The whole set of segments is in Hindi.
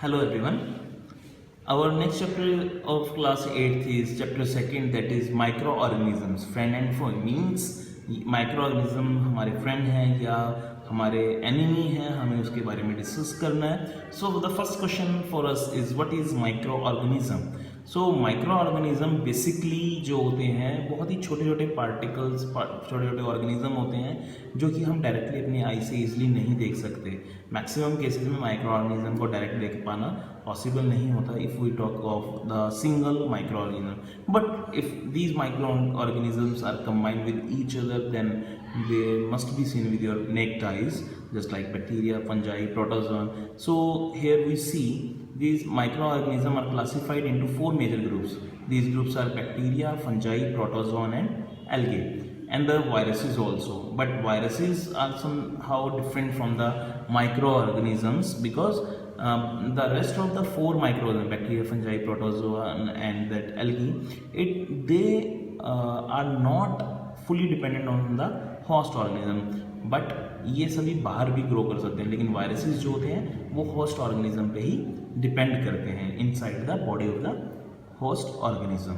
Hello everyone. Our next chapter of class 8th is chapter 2nd, that is microorganisms. Friend and foe means microorganism हमारे फ्रेंड हैं या हमारे एनिमी हैं, हमें उसके बारे में डिस्कस करना है. So the first question for us is what is microorganism. So microorganism basically जो होते हैं बहुत ही छोटे छोटे पार्टिकल्स, छोटे छोटे ऑर्गेनिज्म होते हैं जो कि हम डायरेक्टली अपनी आई से ईजिली नहीं देख सकते. मैक्सिमम केसेस में माइक्रो ऑर्गेनिज्म को डायरेक्ट देख पाना पॉसिबल नहीं होता if we talk of the single microorganism. But if these microorganisms are combined with each other then they must be seen with your naked eyes, just like bacteria, fungi, protozoan. So here we see these microorganisms are classified into four major groups. These groups are bacteria, fungi, protozoan and algae, and the viruses also. But viruses are somehow different from the microorganisms because the rest of the four microorganisms, bacteria, fungi, protozoan and that algae, they are not fully dependent on the host organism. But ये सभी बाहर भी ग्रो कर सकते हैं, लेकिन वायरसेस जो होते हैं वो होस्ट ऑर्गेनिज्म पे ही डिपेंड करते हैं inside the body of the host organism.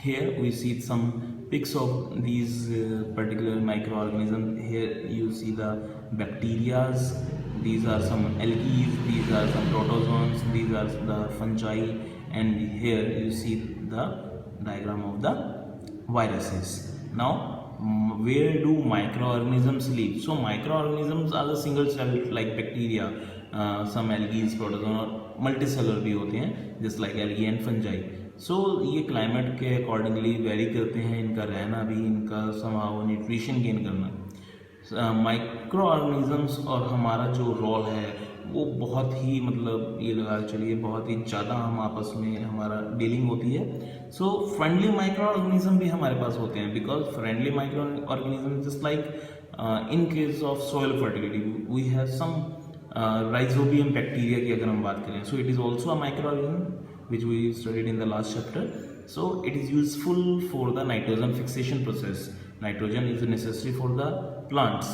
Here we see some pics of these particular microorganisms. Here you see the bacterias, these are some algae, these are some protozoans, these are the fungi, and here you see the diagram of the viruses. Now where do microorganisms live? So microorganisms are the single celled like bacteria, some algae, protozoan और multicellular भी होते हैं just like algae and fungi. So ये क्लाइमेट के अकॉर्डिंगली वेरी करते हैं, इनका रहना भी, इनका समाव न्यूट्रिशन गेन करना. माइक्रो ऑर्गेनिजम्स और हमारा जो रोल है वो बहुत ही मतलब ये लगा चलिए बहुत ही ज़्यादा हम आपस में हमारा डीलिंग होती है. सो फ्रेंडली माइक्रो ऑर्गेनिज्म भी हमारे पास होते हैं because friendly microorganism just like in case of soil fertility we have some rhizobium bacteria की अगर हम बात करें. So it is also a microorganism which we studied in the last chapter. So it is useful for the nitrogen fixation process. Nitrogen is necessary for the plants.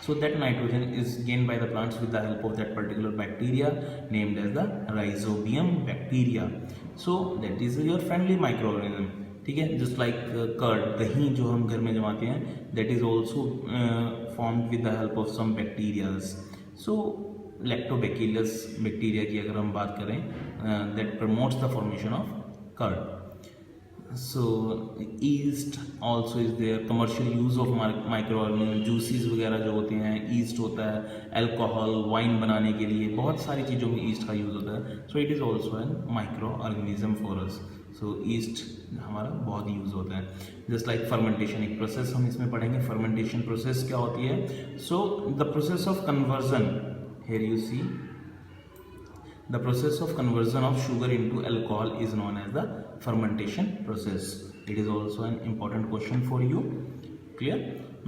So that nitrogen is gained by the plants with the help of that particular bacteria named as the rhizobium bacteria. So that is your friendly microorganism. ठीक है, just like curd, दही जो हम घर में जमाते हैं, that is also formed with the help of some bacteria. So lactobacillus bacteria की अगर हम बात करें that promotes the formation of curd. So yeast also is there, commercial use of micro organism, juices वगैरह जो होते हैं, ईस्ट होता है, अल्कोहल, वाइन बनाने के लिए बहुत सारी चीज़ों में ईस्ट का यूज़ होता है. सो it is also an micro organism for us. So east हमारा बहुत यूज़ होता है. जस्ट लाइक फर्मेंटेशन, एक प्रोसेस हम इसमें पढ़ेंगे. फर्मेंटेशन प्रोसेस क्या होती है? So the process of conversion, here you see the process of conversion of sugar into alcohol is known as the fermentation process. It is also an important question for you. Clear?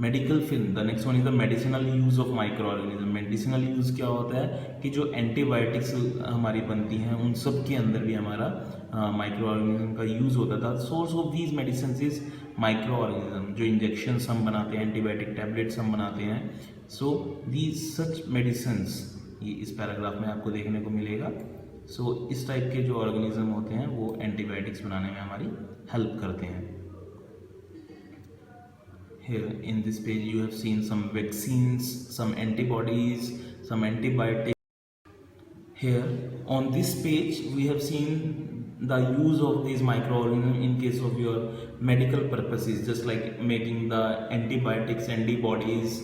Medical film, the next one is the medicinal use of microorganism. medicinal use क्या होता है कि जो एंटीबायोटिक्स हमारी बनती हैं उन सब के अंदर भी हमारा माइक्रो ऑर्गेनिज्म का यूज़ होता था. Source of these medicine is micro organism. जो इंजेक्शंस हम बनाते हैं, एंटीबायोटिक टैबलेट्स हम बनाते हैं, सो दीज सच मेडिसिन्स ये इस पैराग्राफ में आपको देखने को मिलेगा. सो इस टाइप के जो ऑर्गेनिज्म होते हैं वो एंटीबायोटिक्स बनाने में हमारी हेल्प करते हैं. Here in this page you have seen some vaccines, some antibodies, some antibiotics. Here on this page we have seen the use of these microorganisms in case of your medical purposes, just like making the antibiotics, antibodies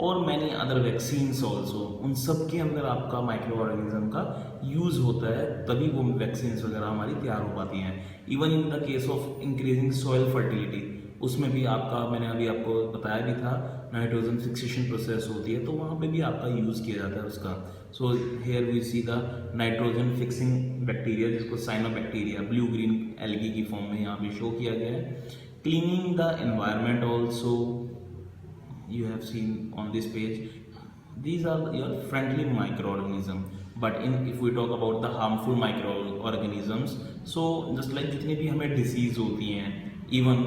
और मैनी अदर वैक्सीन्स ऑल्सो. उन सब के अंदर आपका माइक्रो ऑर्गेनिज्म का यूज़ होता है, तभी वो वैक्सीन्स वगैरह हमारी तैयार हो पाती हैं. Even in the case of increasing soil fertility, उसमें भी आपका, मैंने अभी आपको बताया भी था, नाइट्रोजन फिक्सेशन प्रोसेस होती है, तो वहाँ पे भी आपका यूज़ किया जाता है उसका. So here we see the nitrogen fixing bacteria, जिसको साइनोबैक्टीरिया ब्लू ग्रीन एल्गी की फॉर्म में यहाँ पे शो किया गया है. Cleaning the environment also you have seen on this page. These are your friendly microorganism. But if we talk about the harmful microorganisms, so just like जितनी भी हमें डिसीज होती हैं, इवन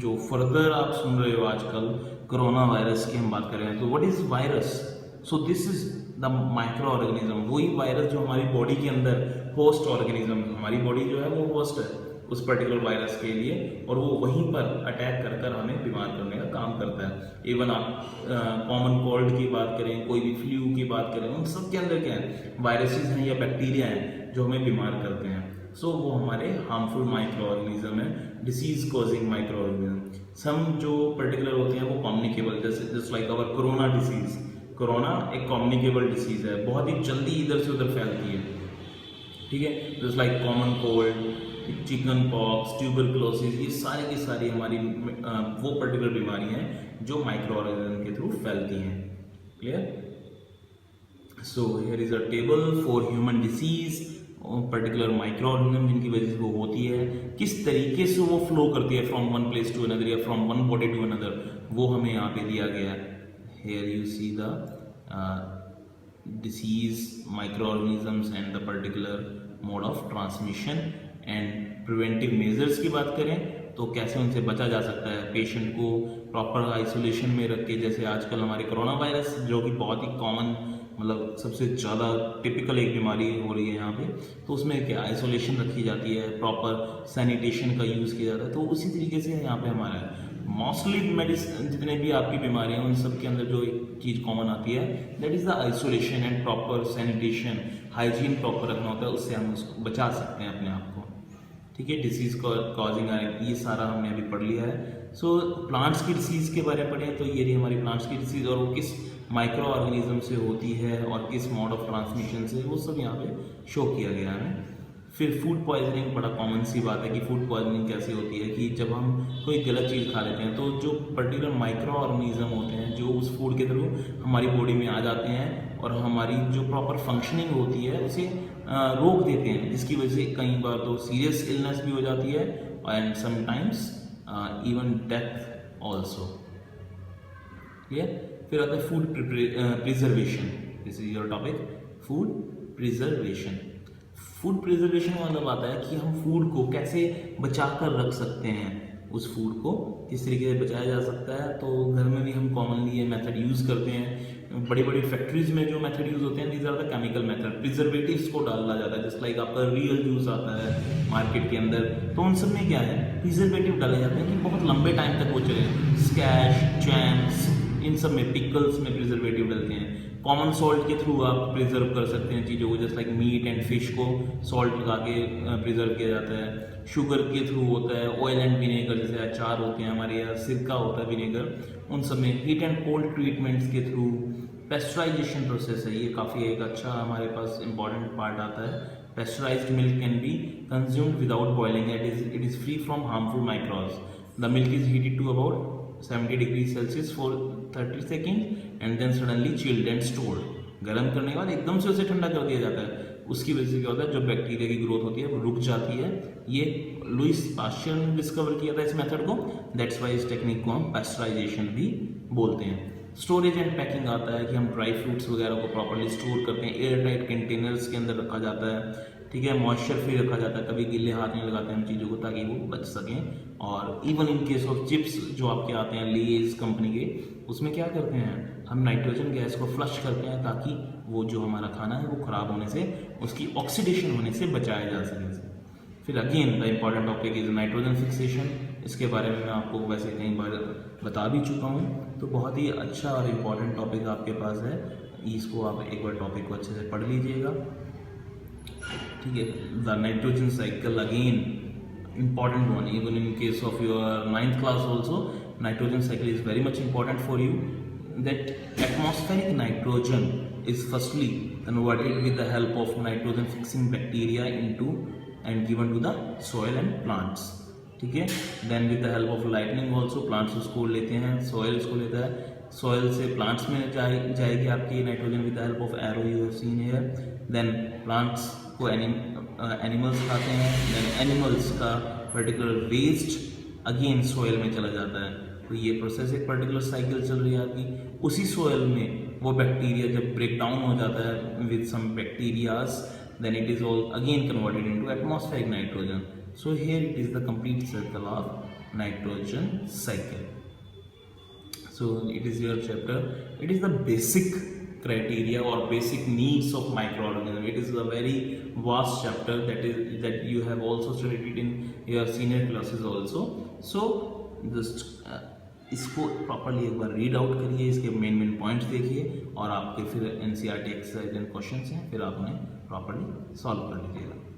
जो फर्दर आप सुन रहे हो आजकल कोरोना वायरस की हम बात कर रहे हैं, तो what is virus? So this is the micro organism, वही वायरस जो हमारी बॉडी के अंदर होस्ट ऑर्गेनिज्म, हमारी बॉडी जो है वो होस्ट है उस पर्टिकुलर वायरस के लिए, और वो वहीं पर अटैक कर कर हमें बीमार करने का काम करता है। इवन आप कॉमन कोल्ड की बात करें, कोई भी फ्लू की बात करें, उन सब के अंदर क्या है, वायरसेस हैं या बैक्टीरिया हैं जो हमें बीमार करते हैं। सो वो हमारे हार्मफुल माइक्रो ऑर्गेनिज्म है, डिसीज कॉजिंग माइक्रो ऑर्गेनिज्म। सम जो पर्टिकुलर होते हैं वो कम्युनिकेबल, जैसे just like our corona disease. Corona एक कम्युनिकेबल डिसीज है, बहुत ही जल्दी इधर से उधर फैलती है, ठीक है। Just like common cold, chicken pox, tuberculosis, ये सारी की सारी हमारी वो पर्टिकुलर बीमारियां हैं जो माइक्रो ऑर्गेनिज्म के थ्रू फैलती हैं। Clear? So here is a table for human disease, particular micro organism जिनकी वजह से वो होती है, किस तरीके से वो फ्लो करती है from one place to another या from one body to another, वो हमें यहाँ पे दिया गया है। Here you see the disease, microorganisms and the particular mode of transmission and preventive measures की बात करें तो कैसे उनसे बचा जा सकता है। पेशेंट को प्रॉपर आइसोलेशन में रख के, जैसे आजकल हमारे कोरोना वायरस जो कि बहुत ही कॉमन, मतलब सबसे ज़्यादा टिपिकल एक बीमारी हो रही है यहाँ पे, तो उसमें क्या आइसोलेशन रखी जाती है, प्रॉपर सैनिटेशन का यूज़ किया जाता है। तो उसी तरीके से यहाँ पे हमारा मोस्टली मेडिसिन, जितने भी आपकी बीमारियां हैं उन सब के अंदर जो एक चीज़ कॉमन आती है, that is the isolation and proper sanitation, hygiene proper रखना होता है, उससे हम उसको बचा सकते हैं अपने आप को, ठीक है। डिसीज़ कॉजिंग ये सारा हमने अभी पढ़ लिया है। सो प्लांट्स की डिसीज़ के बारे में पढ़े तो ये रही हमारी प्लांट्स की डिसीज़, और वो किस माइक्रो ऑर्गेनिज्म से होती है और किस मोड ऑफ ट्रांसमिशन से, वो सब यहाँ पे शो किया गया है। फिर फूड पॉइजनिंग, बड़ा कॉमन सी बात है कि फूड पॉइजनिंग कैसे होती है कि जब हम कोई गलत चीज़ खा लेते हैं तो जो पर्टिकुलर माइक्रो ऑर्गेनिज्म होते हैं जो उस फूड के थ्रू हमारी बॉडी में आ जाते हैं और हमारी जो प्रॉपर फंक्शनिंग होती है उसे रोक देते हैं, जिसकी वजह से कई बार तो सीरियस इलनेस भी हो जाती है and sometimes even death also. Clear? फिर आता है food preservation, this is your topic, food preservation. Food preservation का मतलब आता है कि हम फूड को कैसे बचा कर रख सकते हैं, उस फूड को किस तरीके से बचाया जा सकता है। तो घर में भी हम कॉमनली ये मेथड यूज़ करते हैं। बड़ी बड़ी फैक्ट्रीज में जो मेथड यूज़ होते हैं, these are the chemical method, preservatives को डाला जाता है, जस्ट लाइक आपका रियल जूस आता है मार्केट के अंदर, तो उन सब में क्या है, प्रिजर्वेटिव डाले जाते हैं कि बहुत लंबे टाइम तक वो चले। स्कैश, जैम्स, इन सब में, पिकल्स में प्रिजर्वेटिव डलते हैं। कॉमन सॉल्ट के थ्रू आप प्रिजर्व कर सकते हैं चीज़ों को, just like meat and fish को सॉल्ट लगा के प्रिजर्व किया जाता है। शुगर के थ्रू होता है, ऑयल एंड विनेगर, जैसे अचार होते हैं हमारे यहाँ, सिरका होता है विनेगर, उन सब में हीट एंड कोल्ड ट्रीटमेंट्स के थ्रू। पेस्चराइजेशन प्रोसेस है, ये काफ़ी एक अच्छा हमारे पास इंपॉर्टेंट पार्ट आता है। Pasteurised milk can be consumed without boiling, it is free from harmful microbes. The milk is heated to about 70 degree Celsius for 30 second and then suddenly chilled and stored. गर्म करने के बाद एकदम से उसे ठंडा कर दिया जाता है। उसकी वजह से क्या होता है, जो बैक्टीरिया की ग्रोथ होती है वो रुक जाती है। ये लुईस पास्चर ने डिस्कवर किया था इस मेथड को, दैट्स वाई इस टेक्निक को हम पेस्चराइजेशन भी बोलते हैं। स्टोरेज एंड पैकिंग आता है कि हम ड्राई फ्रूट्स वगैरह को प्रॉपर्ली स्टोर करते हैं, एयर टाइट कंटेनर्स के अंदर रखा जाता है, ठीक है। मॉइस्चर फ्री रखा जाता है, कभी गिले हाथ नहीं लगाते हैं हम चीज़ों को ताकि वो बच सकें। और even in case of chips जो आपके आते हैं लेज कंपनी के, उसमें क्या करते हैं, हम नाइट्रोजन गैस को फ्लश करते हैं ताकि वो जो हमारा खाना है वो ख़राब होने से, उसकी ऑक्सीडेशन होने से बचाया जा सके। फिर again the important topic is nitrogen fixation. इसके बारे में मैं आपको वैसे कई बार बता भी चुका हूँ, तो बहुत ही अच्छा और इम्पॉर्टेंट टॉपिक आपके पास है, इसको आप एक बार टॉपिक को अच्छे से पढ़ लीजिएगा, ठीक है। The nitrogen cycle again important one, even in case of your 9th class also, nitrogen cycle is very much important for you. That atmospheric nitrogen is firstly converted with the help of nitrogen fixing bacteria into and given to the soil and plants, ठीक है। then with the help of lightning also plants उसको लेते हैं, soil उसको लेता है, soil से plants में जाएगी आपकी nitrogen with the help of arrow you have seen here। then plants को एनिमल्स खाते हैं, then एनिमल्स का पर्टिकुलर वेस्ट अगेन सोयल में चला जाता है। तो ये प्रोसेस एक पर्टिकुलर साइकिल चल रही है आपकी। उसी सोयल में वो बैक्टीरिया जब ब्रेक डाउन हो जाता है with some bacterias, then it is all again converted into atmospheric nitrogen. So here it is the complete circle of nitrogen cycle. So it is your chapter, it is the basic criteria or basic needs of microorganism. It is a very vast chapter that you have also studied in your senior classes also. So just इसको प्रॉपरली एक बार रीड आउट करिए, इसके मेन पॉइंट्स देखिए और आपके फिर NCERT एक्सरसाइज एंड क्वेश्चंस हैं, फिर आप उन्हें प्रॉपरली सॉल्व कर लीजिएगा।